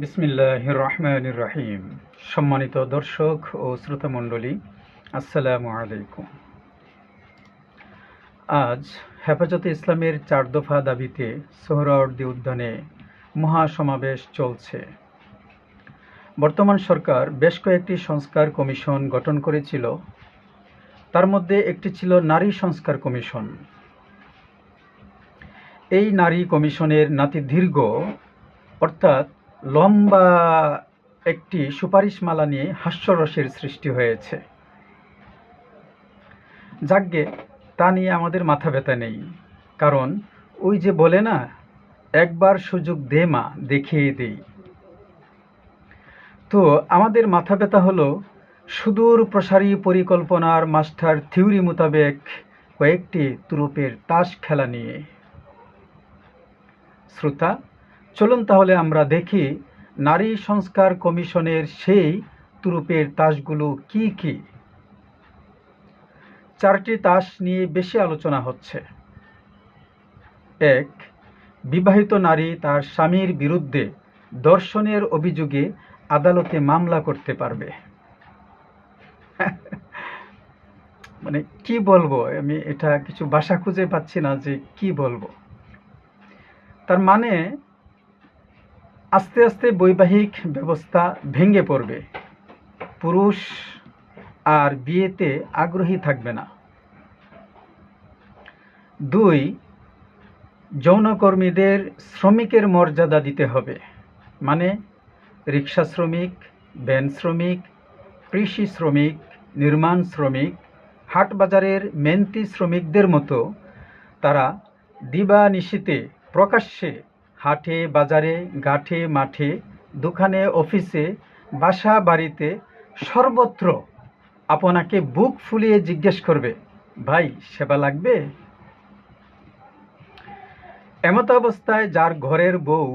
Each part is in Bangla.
বিসমিল্লাহির রহমানির রহিম। সম্মানিত দর্শক ও শ্রোতামণ্ডলী, আসসালামু আলাইকুম। আজ হেফাজতে ইসলামের ৪ দফা দাবিতে সোহরাওয়ার্দী উদ্যানে মহাসমাবেশ চলছে। বর্তমান সরকার বেশ কয়েকটি সংস্কার কমিশন গঠন করেছিল। তার মধ্যে একটি ছিল নারী সংস্কার কমিশন। এই নারী কমিশনের নাতিদীর্ঘ অর্থাৎ লম্বা একটি সুপারিশমালা নিয়ে হাস্যরসের সৃষ্টি হয়েছে। যাকগে, তা নিয়ে আমাদের মাথা ব্যথা নেই, কারণ ওই যে বলে না, একবার সুযোগ দে মা, দেখিয়ে দেই। তো আমাদের মাথা ব্যথা হলো সুদূর প্রসারী পরিকল্পনার মাস্টার থিওরি মোতাবেক কয়েকটি তুরুপের তাস খেলা নিয়ে। শ্রোতা, চলুন তাহলে আমরা দেখি নারী সংস্কার কমিশনের সেই তুরুপের তাসগুলো কি কি। 4টি তাস নিয়ে বেশি আলোচনা হচ্ছে। 1. বিবাহিত নারী তার স্বামীর বিরুদ্ধে ধর্ষণের অভিযোগে আদালতে মামলা করতে পারবে। মানে কি বলবো, আমি এটা কিছু ভাষা খুঁজে পাচ্ছি না যে কি বলবো। তার মানে আস্তে আস্তে বৈবাহিক ব্যবস্থা ভেঙে পড়বে, পুরুষ আর বিয়েতে আগ্রহী থাকবে না। 2. যৌনকর্মীদের শ্রমিকের মর্যাদা দিতে হবে, মানে রিক্সা শ্রমিক, ভ্যান শ্রমিক, কৃষি শ্রমিক, নির্মাণ শ্রমিক, হাট বাজারের মেহনতি শ্রমিকদের মতো তারা দিবানিশিতে প্রকাশ্যে হাটে বাজারে, ঘাটে মাঠে, দোকানে অফিসে, বাসা বাড়িতে সর্বত্র আপনাকে বুক ফুলিয়ে জিজ্ঞেস করবে, ভাই সেবা লাগবে? এমত অবস্থায় যার ঘরের বউ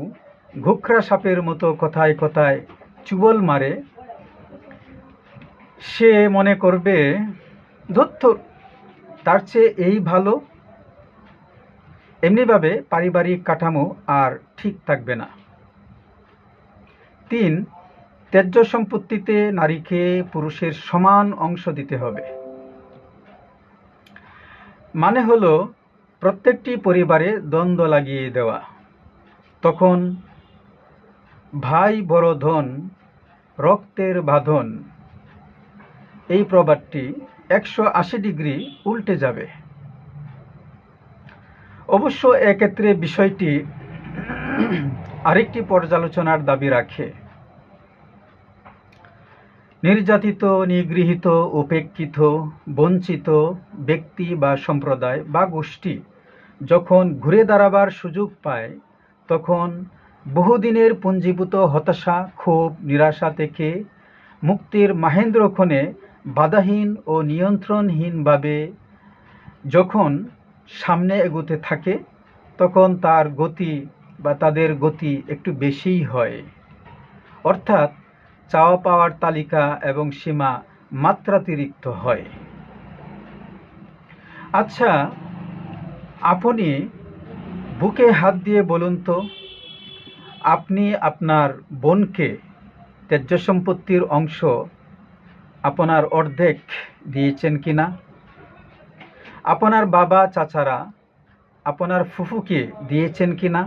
ঘুকরা সাপের মতো কথায় কথায় চুবল মারে, সে মনে করবে ধুত্তুর, তার চেয়ে এই ভালো। এমনিভাবে পারিবারিক কাঠামো আর ঠিক থাকবে না। 3. ত্যায্য সম্পত্তিতে নারীকে পুরুষের সমান অংশ দিতে হবে। মানে হলো প্রত্যেকটি পরিবারে দ্বন্দ্ব লাগিয়ে দেওয়া। তখন ভাই বড় ধন, রক্তের বাঁধন, এই প্রবাদটি 180 ডিগ্রি উল্টে যাবে। অবশ্য এক্ষেত্রে বিষয়টি আরেকটি পর্যালোচনার দাবি রাখে। নির্যাতিত, নিগৃহীত, উপেক্ষিত, বঞ্চিত ব্যক্তি বা সম্প্রদায় বা গোষ্ঠী যখন ঘুরে দাঁড়াবার সুযোগ পায়, তখন বহুদিনের পুঞ্জীভূত হতাশা, ক্ষোভ, নিরাশা থেকে মুক্তির মাহেন্দ্রক্ষণে বাধাহীন ও নিয়ন্ত্রণহীনভাবে যখন সামনে এগোতে থাকে, তখন তার গতি বা তাদের গতি একটু বেশিই হয়। অর্থাৎ চাওয়া পাওয়ার তালিকা এবং সীমা মাত্রাতিরিক্ত হয়। আচ্ছা, আপনি বুকে হাত দিয়ে বলুন তো, আপনি আপনার বোনকে ত্যায্য সম্পত্তির অংশ আপনার অর্ধেক দিয়েছেন কিনা? আপনার বাবা চাচারা আপনার ফুফুকে দিয়েছেন কিনা?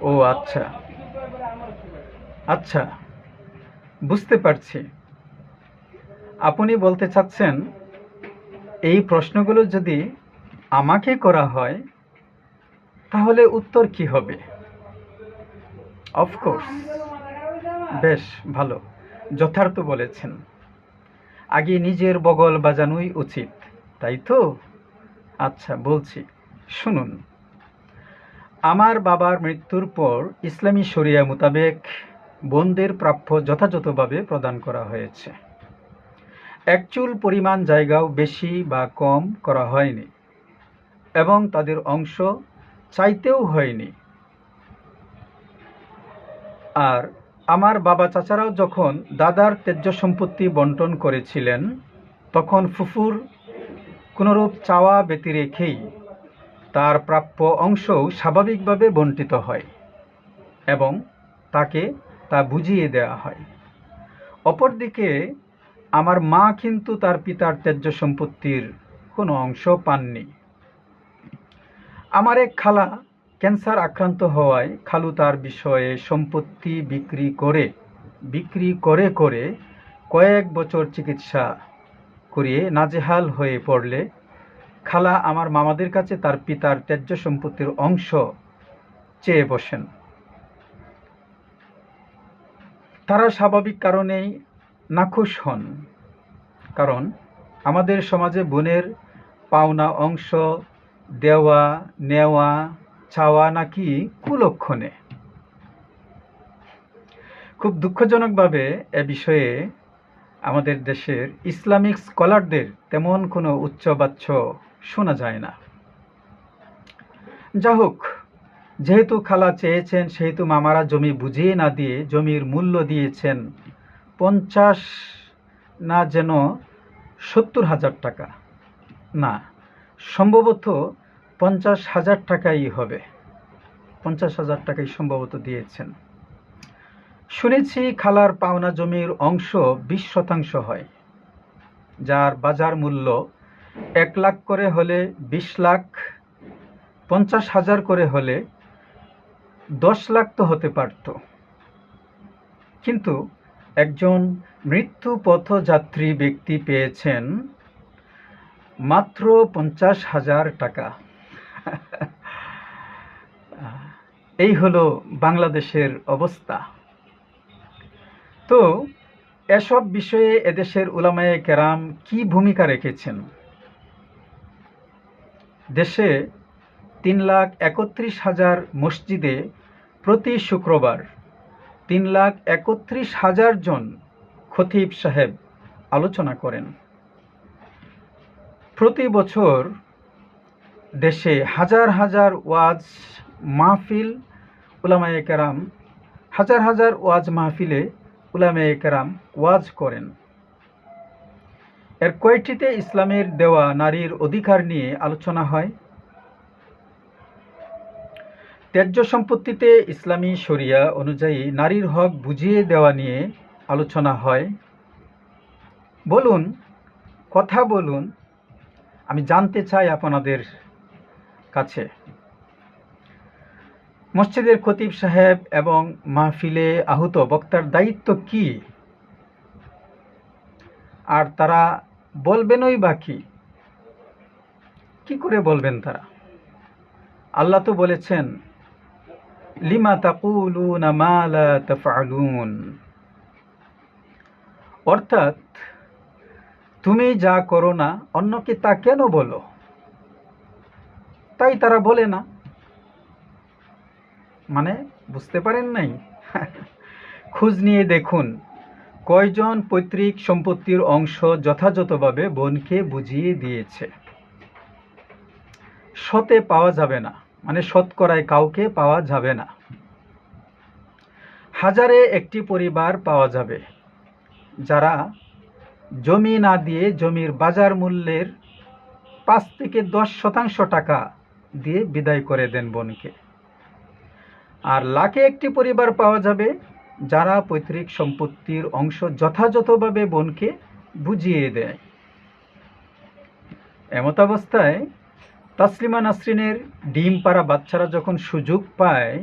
ও আচ্ছা আচ্ছা, বুঝতে পারছি। আপনি বলতে চাচ্ছেন, এই প্রশ্নগুলো যদি আমাকে করা হয় তাহলে উত্তর কি হবে? অফকোর্স, বেশ ভালো, যথার্থ বলেছেন। আগে নিজের বগল বাজানোই উচিত, তাই তো? আচ্ছা বলছি, শুনুন। আমার বাবার মৃত্যুর পর ইসলামী শরিয়া মোতাবেক বোনদের প্রাপ্য যথাযথভাবে প্রদান করা হয়েছে। এক চুল পরিমাণ জায়গাও বেশি বা কম করা হয়নি, এবং তাদের অংশ চাইতেও হয়নি। আর আমার বাবা চাচারাও যখন দাদার ত্যায্য সম্পত্তি বন্টন করেছিলেন, তখন ফুফুর কোনরূপ চাওয়া ব্যতি রেখেই তার প্রাপ্য অংশও স্বাভাবিকভাবে বণ্টিত হয়, এবং তাকে তা বুঝিয়ে দেওয়া হয়। অপরদিকে আমার মা কিন্তু তার পিতার ত্যায্য সম্পত্তির কোনো অংশ পাননি। আমার এক খালা ক্যান্সার আক্রান্ত হওয়ায় খালু তার বিষয়ে সম্পত্তি বিক্রি করে কয়েক বছর চিকিৎসা করিয়ে নাজেহাল হয়ে পড়লে খালা আমার মামাদের কাছে তার পিতার ত্যায্য সম্পত্তির অংশ চেয়ে বসেন। তারা স্বাভাবিক কারণেই নাখুশ হন, কারণ আমাদের সমাজে বোনের পাওনা অংশ দেওয়া নেওয়া চাওয়া নাকি কুলক্ষণে। খুব দুঃখজনকভাবে এ বিষয়ে আমাদের দেশের ইসলামিক স্কলারদের তেমন কোনো উচ্চবাচ্য শোনা যায় না। যা হোক, যেহেতু খালা চেয়েছেন সেহেতু মামারা জমি বুঝিয়ে না দিয়ে জমির মূল্য দিয়েছেন 50 না যেন 70,000 টাকা, না সম্ভবত 50,000 টাকাই হবে, 50,000 টাকাই সম্ভবত দিয়েছেন। শুনেছি খালার পাওনা জমির অংশ 20% হয়, যার বাজার মূল্য 1 লাখ করে হলে 20 লাখ, 50,000 করে হলে 10 লাখ তো হতে পারত। কিন্তু একজন মৃত্যু পথযাত্রী ব্যক্তি পেয়েছেন মাত্র 50,000 টাকা। এই হলো বাংলাদেশের অবস্থা। তো এসব বিষয়ে এদেশের উলামায়ে কেরাম কি ভূমিকা রেখেছেন? দেশে 3,31,000 মসজিদে প্রতি শুক্রবার 3,31,000 জন খতিব সাহেব আলোচনা করেন। প্রতি বছর দেশে হাজার হাজার ওয়াজ মাহফিল উলামায়ে কেরাম, হাজার হাজার ওয়াজ মাহফিলে উলামায়ে কেরাম ওয়াজ করেন। এর কয়টিতে ইসলামের দেওয়া নারীর অধিকার নিয়ে আলোচনা হয়? ত্যায্য সম্পত্তিতে ইসলামী শরিয়া অনুযায়ী নারীর হক বুঝিয়ে দেওয়া নিয়ে আলোচনা হয়? বলুন, কথা বলুন, আমি জানতে চাই আপনাদের কাছে। মসজিদের খতিব সাহেব এবং মাহফিলে আহুত বক্তার দায়িত্ব কি? আর তারা বলবেনই বা কি করে বলবেন তারা? আল্লাহ তো বলেছেন, লিমা তাকুলুনা মা লা তাফআলুন, অর্থাৎ তুমি যা করো না অন্যকে তা কেন বলো? তাই তারা বলে না। মানে বুঝতে পারেন নাই? খোঁজ নিয়ে দেখুন কয়জন পৈতৃক সম্পত্তির অংশ যথাযথভাবে বোনকে বুঝিয়ে দিয়েছে। শতে পাওয়া যাবে না, মানে শতকরায় কাউকে পাওয়া যাবে না। হাজারে একটি পরিবার পাওয়া যাবে যারা জমি না দিয়ে জমির বাজার মূল্যের 5 থেকে 10% টাকা দিয়ে বিদায় করে দেন বোনকে। আর লাখে একটি পরিবার পাওয়া যাবে যারা পৈতৃক সম্পত্তির অংশ যথাযথভাবে বোনকে বুঝিয়ে দেয়। এমতাবস্থায় তাসলিমা নাসরিনের ডিম পাড়া বাচ্চারা যখন সুযোগ পায়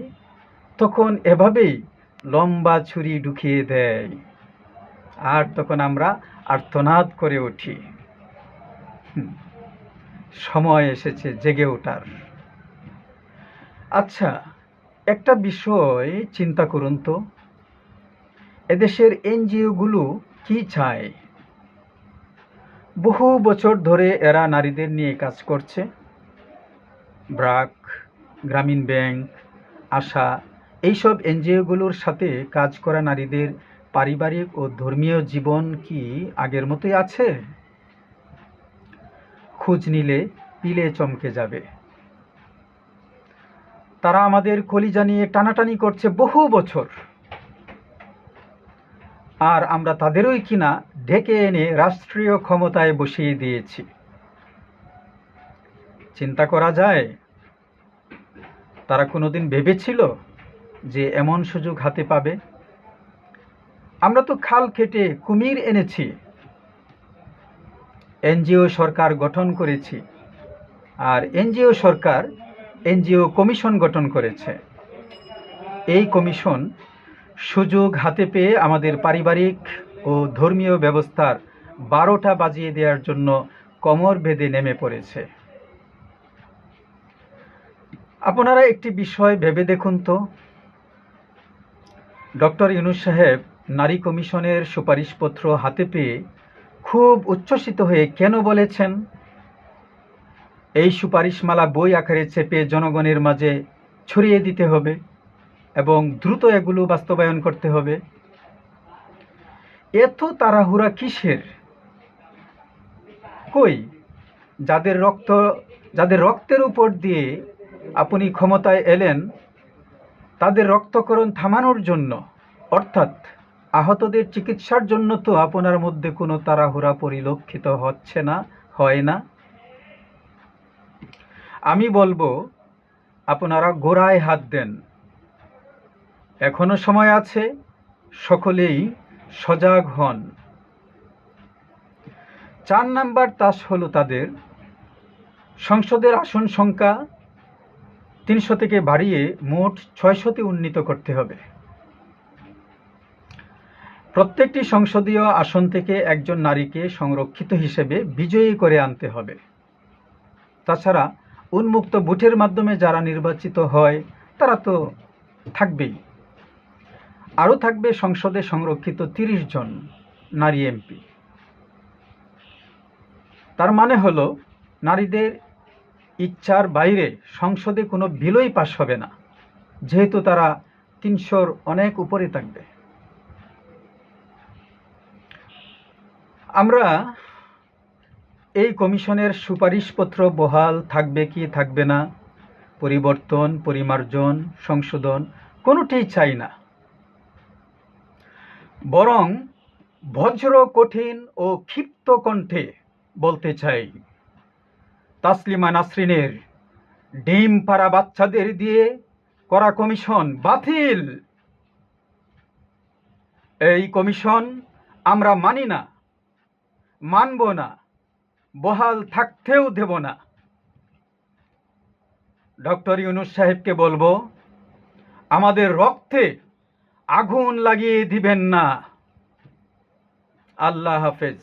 তখন এভাবেই লম্বা ছুরি ঢুকিয়ে দেয়, আর তখন আমরা আর্তনাদ করে উঠি। সময় এসেছে জেগে ওঠার। আচ্ছা, একটা বিষয় চিন্তা করুন তো, এদেশের এনজিওগুলো কি চায়? বহু বছর ধরে এরা নারীদের নিয়ে কাজ করছে। ব্র্যাক, গ্রামীণ ব্যাংক, আশা, এইসব এনজিওগুলোর সাথে কাজ করা নারীদের পারিবারিক ও ধর্মীয় জীবন কি আগের মতোই আছে? খোঁজ নিলে পিলে চমকে যাবে। তারা আমাদের কলিজা নিয়ে টানাটানি করছে বহু বছর, আর আমরা তাদেরই কিনা ঢেকে এনে রাষ্ট্রীয় ক্ষমতায় বসিয়ে দিয়েছি। চিন্তা করা যায়, তারা কোনোদিন ভেবেছিল যে এমন সুযোগ হাতে পাবে? আমরা তো খাল কেটে কুমির এনেছি, এনজিও সরকার গঠন করেছি, আর এনজিও সরকার এনজিও কমিশন গঠন করেছে। এই কমিশন সুযোগ হাতে পেয়ে আমাদের পারিবারিক ও ধর্মীয় ব্যবস্থার 12টা বাজিয়ে দেওয়ার জন্য কোমর বেঁধে নেমে পড়েছে। আপনারা একটি বিষয় ভেবে দেখুন তো, ডক্টর ইউনূস সাহেব নারী কমিশনের সুপারিশপত্র হাতে পেয়ে খুব উচ্ছ্বসিত হয়ে কেন বলেছেন, এই সুপারিশমালা বই আকারে চেপে জনগণের মাঝে ছড়িয়ে দিতে হবে এবং দ্রুত এগুলো বাস্তবায়ন করতে হবে? এত তাড়াহুড়া কিসের? কই, যাদের রক্তের উপর দিয়ে আপনি ক্ষমতায় এলেন, তাদের রক্তক্ষরণ থামানোর জন্য, অর্থাৎ আহতদের চিকিৎসার জন্য তো আপনার মধ্যে কোনো তাড়াহুড়া পরিলক্ষিত হচ্ছে না, হয় না। আমি বলবো আপনারা গোড়ায় হাত দেন, এখনো সময় আছে, সকলেই সজাগ হন। 4 নাম্বার তাস হলো তাদের সংসদের আসন সংখ্যা 300 থেকে বাড়িয়ে মোট 600-তে উন্নীত করতে হবে। প্রত্যেকটি সংসদীয় আসন থেকে একজন নারীকে সংরক্ষিত হিসেবে বিজয়ী করে আনতে হবে। তাছাড়া উন্মুক্ত ভোটের মাধ্যমে যারা নির্বাচিত হয় তারা তো থাকবেই, আরও থাকবে সংসদে সংরক্ষিত 30 জন নারী এমপি। তার মানে হলো নারীদের ইচ্ছার বাইরে সংসদে কোনো বিলই পাস হবে না, যেহেতু তারা 300-র অনেক উপরে থাকবে। আমরা এই কমিশনের সুপারিশপত্র বহাল থাকবে কি থাকবে না, পরিবর্তন, পরিমার্জন, সংশোধন কোনোটাই চাই না, বরং বজ্র কঠিন ও ক্ষিপ্ত কণ্ঠে বলতে চাই, তাসলিমা নাসরিনের ডিম পাড়া বাচ্চাদের দিয়ে করা কমিশন বাতিল। এই কমিশন আমরা মানি না, মানব না, বহাল থাকতেও দেব না। ডক্টর ইউনূস সাহেবকে বলবো, আমাদের রক্তে আগুন লাগিয়ে দিবেন না। আল্লাহ হাফেজ।